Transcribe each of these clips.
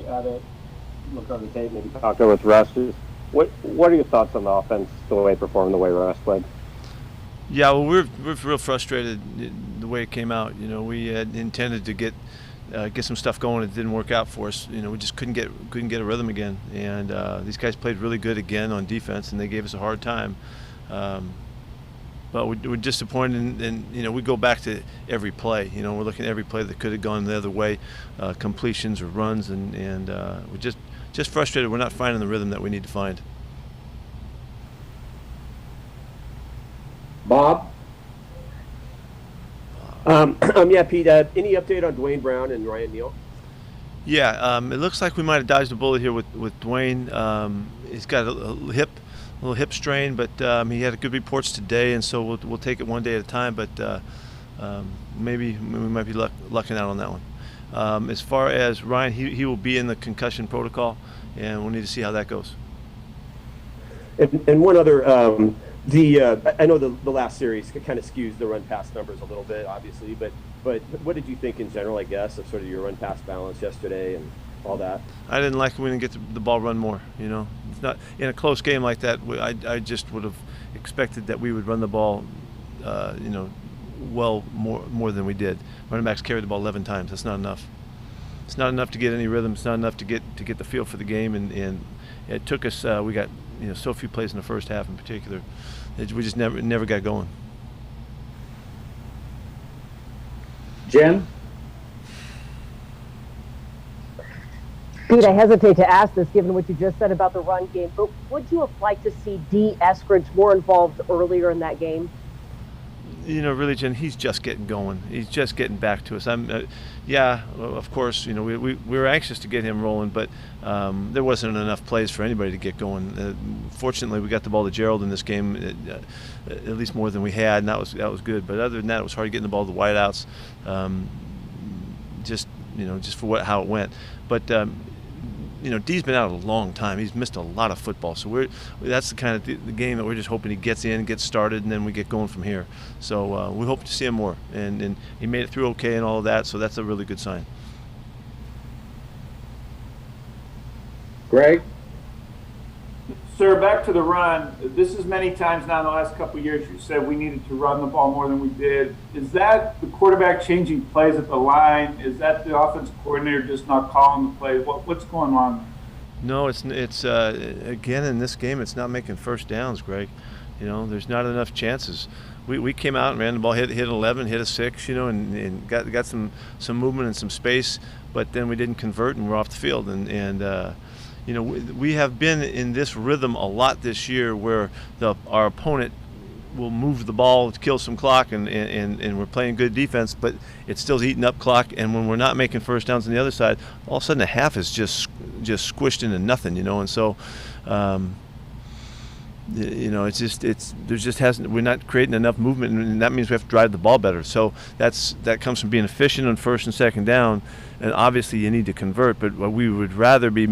at it, look on the tape, maybe talk with Russ. What are your thoughts on the offense, the way it performed, the way Russ played? Yeah, well, we're real frustrated the way it came out. We had intended to get some stuff going. It didn't work out for us. We just couldn't get a rhythm again. And these guys played really good again on defense, and they gave us a hard time. But we're disappointed, and we go back to every play. We're looking at every play that could have gone the other way, completions or runs, and we're just frustrated. We're not finding the rhythm that we need to find. Bob? Yeah, Pete, any update on Dwayne Brown and Ryan Neal? Yeah, it looks like we might have dodged a bullet here with Dwayne. He's got a little hip strain, but he had good reports today, and so we'll take it one day at a time. But maybe we might be lucking out on that one. As far as Ryan, he will be in the concussion protocol, and we'll need to see how that goes. And one other, I know the last series kind of skews the run pass numbers a little bit, obviously, but what did you think in general, I guess, of sort of your run pass balance yesterday and all that? I didn't like we didn't get the ball run more. It's not in a close game like that. I just would have expected that we would run the ball, well more than we did. Running backs carried the ball 11 times. That's not enough. It's not enough to get any rhythm. It's not enough to get the feel for the game, and it took us. We got so few plays in the first half in particular. We just never got going. Jen? Pete, I hesitate to ask this given what you just said about the run game, but would you have liked to see D. Eskridge more involved earlier in that game? Really, Jen, he's just getting going. He's just getting back to us. Yeah, of course, we were anxious to get him rolling, but there wasn't enough plays for anybody to get going. Fortunately, we got the ball to Gerald in this game, at least more than we had, and that was good. But other than that, it was hard getting the ball to the wideouts, just for how it went. But D's been out a long time. He's missed a lot of football. So that's the kind of the game that we're just hoping he gets in, gets started, and then we get going from here. So we hope to see him more. And he made it through okay and all of that, so that's a really good sign. Greg? Sir, back to the run. This is many times now in the last couple of years you said we needed to run the ball more than we did. Is that the quarterback changing plays at the line? Is that the offensive coordinator just not calling the plays? What's going on? No, it's again in this game it's not making first downs, Greg. There's not enough chances. We came out and ran the ball, hit 11, hit a 6, and got some movement and some space, but then we didn't convert and we're off the field and we have been in this rhythm a lot this year where our opponent will move the ball to kill some clock and we're playing good defense, but it's still eating up clock. And when we're not making first downs on the other side, all of a sudden the half is just squished into nothing, and so we're not creating enough movement, and that means we have to drive the ball better. So that comes from being efficient on first and second down, and obviously you need to convert, but we would rather be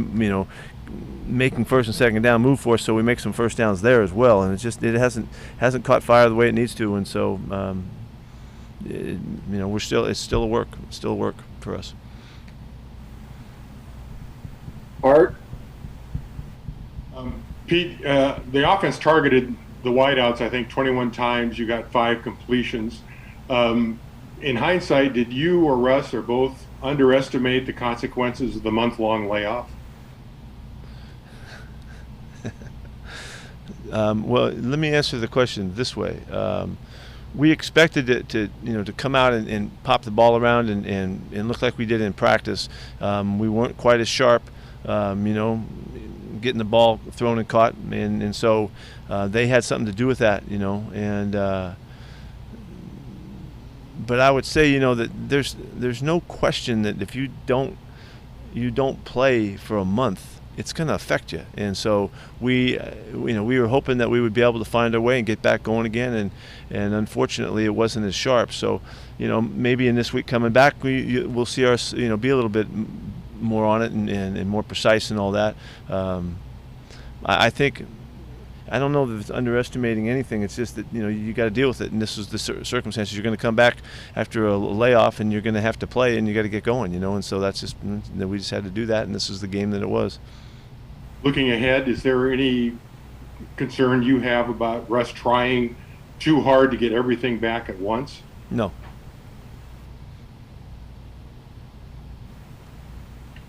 making first and second down move for us, so we make some first downs there as well, and it hasn't caught fire the way it needs to, and so it's still a work for us. Art? Pete, the offense targeted the wideouts, I think, 21 times. You got 5 completions. In hindsight, did you or Russ or both underestimate the consequences of the month-long layoff? Well, let me answer the question this way. We expected it to come out and pop the ball around and look like we did in practice. We weren't quite as sharp, getting the ball thrown and caught, and so they had something to do with that, but I would say, that there's no question that if you don't play for a month, it's going to affect you. And so we were hoping that we would be able to find our way and get back going again, and unfortunately it wasn't as sharp. So, maybe in this week coming back, we'll see us, be a little bit more on it and more precise and all that. I think I don't know that it's underestimating anything. It's just that, you got to deal with it, and this is the circumstances. You're going to come back after a layoff, and you're going to have to play, and you got to get going, and so that's just, we just had to do that, and this is the game that it was. Looking ahead, is there any concern you have about Russ trying too hard to get everything back at once? No.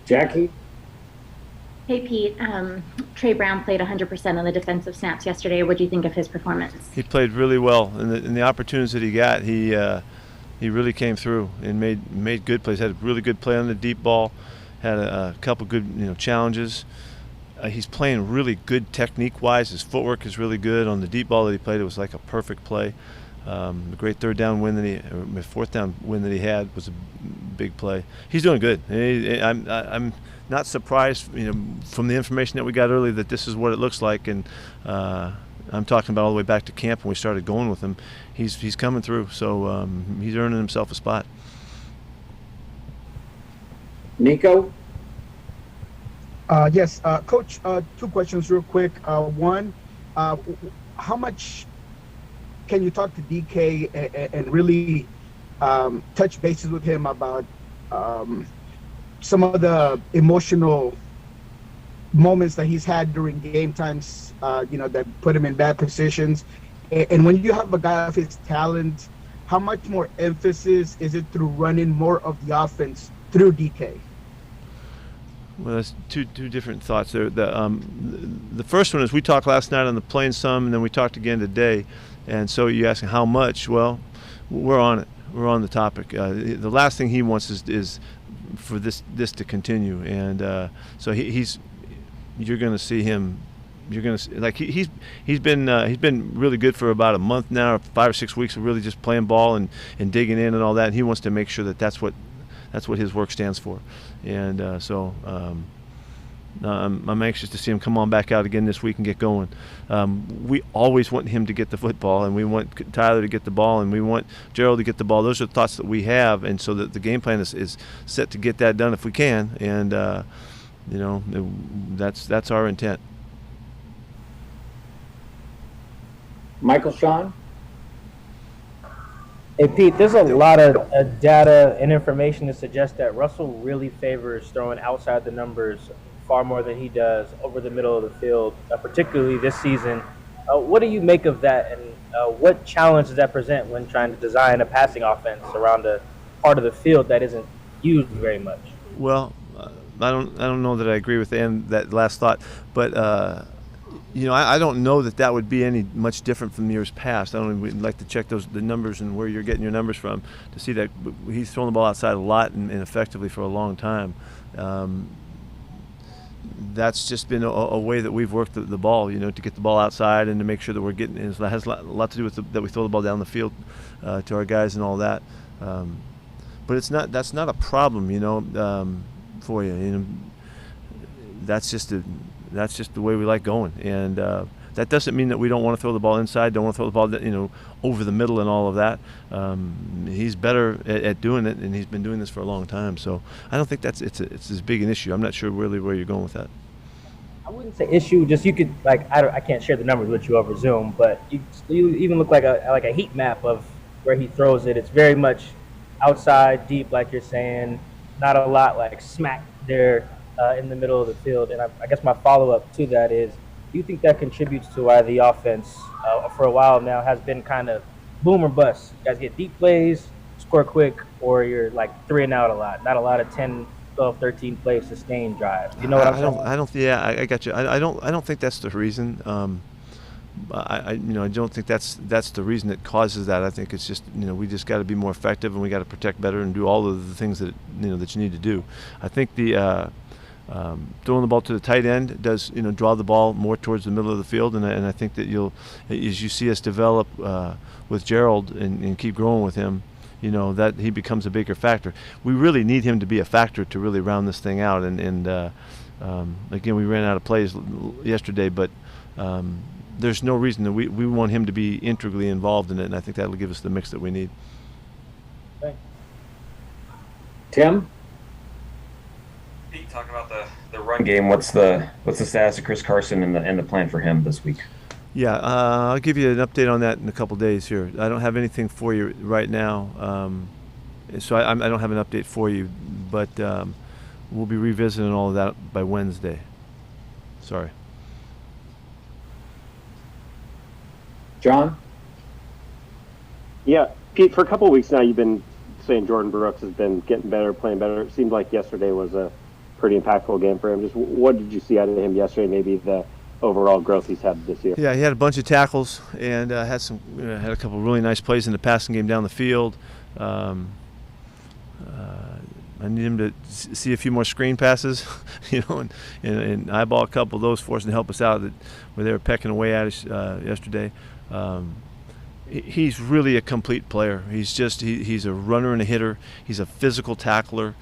Jackie? Hey, Pete. Tre Brown played 100% on the defensive snaps yesterday. What do you think of his performance? He played really well, and the opportunities that he got, he really came through and made good plays. Had a really good play on the deep ball. Had a couple good challenges. He's playing really good technique-wise. His footwork is really good. On the deep ball that he played, it was like a perfect play. The great fourth down win that he had was a big play. He's doing good. I'm not surprised, from the information that we got early that this is what it looks like. And I'm talking about all the way back to camp when we started going with him. He's coming through, so he's earning himself a spot. Nico? Yes, Coach, 2 questions real quick. One, how much can you talk to DK and really touch bases with him about some of the emotional moments that he's had during game times, that put him in bad positions? And when you have a guy of his talent, how much more emphasis is it through running more of the offense through DK? Well, that's two different thoughts there. The first one is we talked last night on the plane some, and then we talked again today. And so you're asking how much? Well, we're on it. We're on the topic. The last thing he wants is for this to continue. And so you're going to see him. You're going to he's been really good for about a month now, 5 or 6 weeks of really just playing ball and digging in and all that. And he wants to make sure that's what his work stands for. And I'm anxious to see him come on back out again this week and get going. We always want him to get the football, and we want Tyler to get the ball, and we want Gerald to get the ball. Those are the thoughts that we have, and so that the game plan is set to get that done if we can. And that's our intent. Michael Sean? Hey, Pete, there's a lot of data and information to suggest that Russell really favors throwing outside the numbers far more than he does over the middle of the field, particularly this season. What do you make of that, and what challenge does that present when trying to design a passing offense around a part of the field that isn't used very much? Well, I don't know that I agree with that last thought, but I don't know that would be any much different from years past. I don't even we'd like to check the numbers and where you're getting your numbers from to see that he's thrown the ball outside a lot and effectively for a long time. That's just been a way that we've worked the ball, to get the ball outside and to make sure that we're getting. It has a lot to do with that we throw the ball down the field to our guys and all that. But that's not a problem, for you. That's just the way we like going, and that doesn't mean that we don't want to throw the ball inside, don't want to throw the ball, over the middle and all of that. He's better at doing it, and he's been doing this for a long time. So I don't think it's as big an issue. I'm not sure really where you're going with that. I wouldn't say issue. Just you could I can't share the numbers with you over Zoom, but you even look like a heat map of where he throws it. It's very much outside, deep, like you're saying. Not a lot like smack there in the middle of the field. And I guess my follow-up to that is, do you think that contributes to why the offense for a while now has been kind of boom or bust? You guys get deep plays, score quick, or you're like 3 and out a lot, not a lot of 10, 12, 13 play sustained drives. You know what I'm saying? I got you. I don't think that's the reason. I don't think that's the reason that causes that. I think it's just, we just got to be more effective, and we got to protect better and do all of the things that that you need to do. I think the throwing the ball to the tight end does draw the ball more towards the middle of the field, and I think that as you see us develop with Gerald and keep growing with him, that he becomes a bigger factor. We really need him to be a factor to really round this thing out. And again, we ran out of plays yesterday, but there's no reason that we want him to be integrally involved in it, and I think that'll give us the mix that we need. Thanks. Tim? Pete, talking about the run game, what's the status of Chris Carson and the plan for him this week? Yeah, I'll give you an update on that in a couple days here. I don't have anything for you right now, so I don't have an update for you, but we'll be revisiting all of that by Wednesday. Sorry. John? Yeah, Pete, for a couple of weeks now, you've been saying Jordan Brooks has been getting better, playing better. It seemed like yesterday was a pretty impactful game for him. Just what did you see out of him yesterday, maybe the overall growth he's had this year? Yeah, he had a bunch of tackles and had a couple of really nice plays in the passing game down the field. I need him to see a few more screen passes, and eyeball a couple of those for us and help us out where they were pecking away at us yesterday. He's really a complete player. He's a runner and a hitter. He's a physical tackler.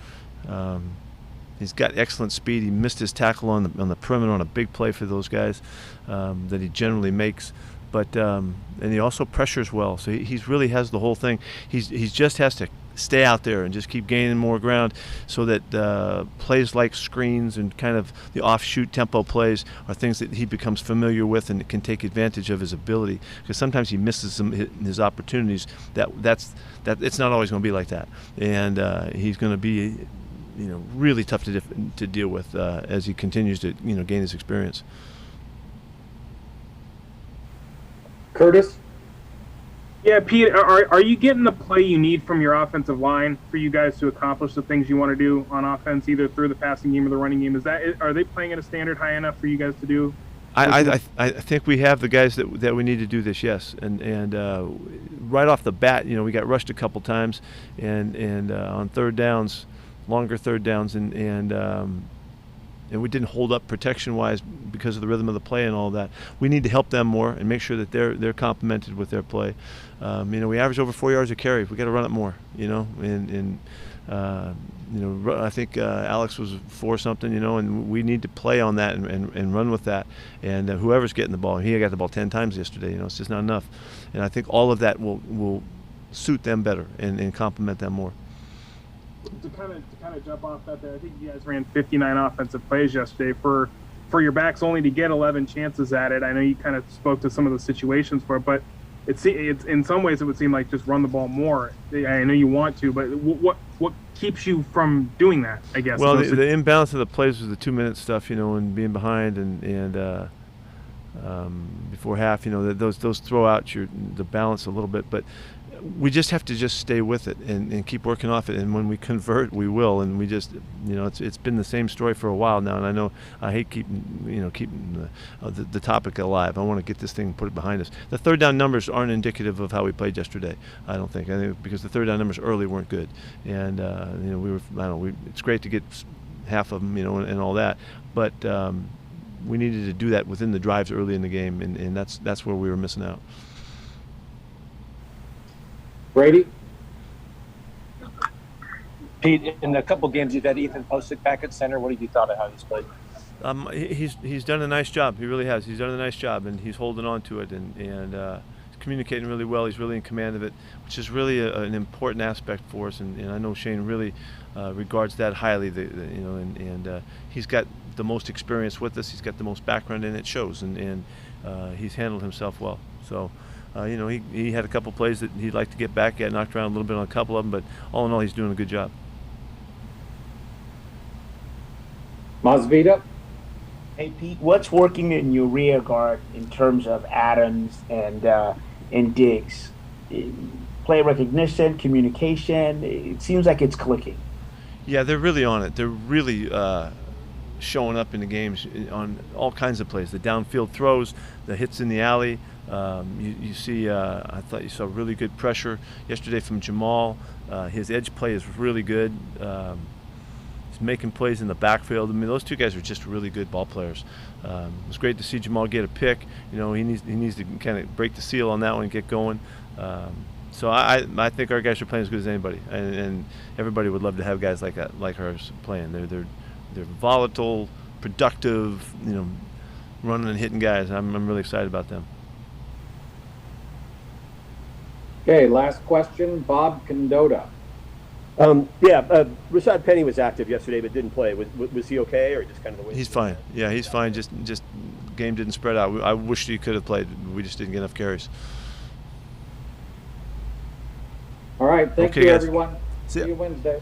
He's got excellent speed. He missed his tackle on the perimeter on a big play for those guys that he generally makes. But and he also pressures well. So he's really has the whole thing. He just has to stay out there and just keep gaining more ground, so that plays like screens and kind of the offshoot tempo plays are things that he becomes familiar with and can take advantage of his ability. Because sometimes he misses his opportunities. That's it's not always going to be like that, and he's going to be really tough to deal with as he continues to gain his experience. Curtis? Yeah, Pete, are you getting the play you need from your offensive line for you guys to accomplish the things you want to do on offense, either through the passing game or the running game? Are they playing at a standard high enough for you guys to do? I think we have the guys that we need to do this, yes. And right off the bat, we got rushed a couple times, and on third downs, longer third downs, and we didn't hold up protection-wise because of the rhythm of the play and all that. We need to help them more and make sure that they're complemented with their play. We average over 4 yards a carry. We got to run it more. I think Alex was 4 something. And we need to play on that and run with that. And whoever's getting the ball, he got the ball 10 times yesterday. It's just not enough. And I think all of that will suit them better and complement them more. To kind of jump off that there, I think you guys ran 59 offensive plays yesterday for your backs only to get 11 chances at it. I know you kind of spoke to some of the situations for it, but it's in some ways it would seem like just run the ball more. I know you want to, but what keeps you from doing that, I guess? Well, the imbalance of the plays was the 2-minute stuff, and being behind and before half, those throw out the balance a little bit, but we just have to just stay with it and keep working off it. And when we convert, we will. And we just, it's been the same story for a while now. And I know I hate keeping the topic alive. I want to get this thing and put it behind us. The third down numbers aren't indicative of how we played yesterday. I think because the third down numbers early weren't good. And it's great to get half of them, and all that. But we needed to do that within the drives early in the game, and that's where we were missing out. Brady? Pete, in a couple games you've had Ethan posted back at center. What have you thought of how he's played? He's done a nice job. He really has. He's done a nice job, and he's holding on to it, and he's communicating really well. He's really in command of it, which is really an important aspect for us. And I know Shane really regards that highly. He's got the most experience with us. He's got the most background, and it shows. And he's handled himself well. So. He had a couple plays that he'd like to get back at, knocked around a little bit on a couple of them, but all in all, he's doing a good job. Masvita? Hey, Pete, what's working in your rear guard in terms of Adams and Diggs? Play recognition, communication, it seems like it's clicking. Yeah, they're really on it. They're really showing up in the games on all kinds of plays. The downfield throws, the hits in the alley. You see, I thought you saw really good pressure yesterday from Jamal. His edge play is really good. He's making plays in the backfield. I mean, those two guys are just really good ball players. It was great to see Jamal get a pick. He needs to kind of break the seal on that one and get going. So I think our guys are playing as good as anybody, and everybody would love to have guys like that, like ours, playing. They're volatile, productive, running and hitting guys. I'm really excited about them. Okay, last question, Bob Condotta. Rashad Penny was active yesterday but didn't play. Was he okay, or just kind of the way? He's fine. Yeah, he's fine. Just game didn't spread out. I wish he could have played. We just didn't get enough carries. All right. Thank Okay, you, guys. everyone. See ya. See you Wednesday.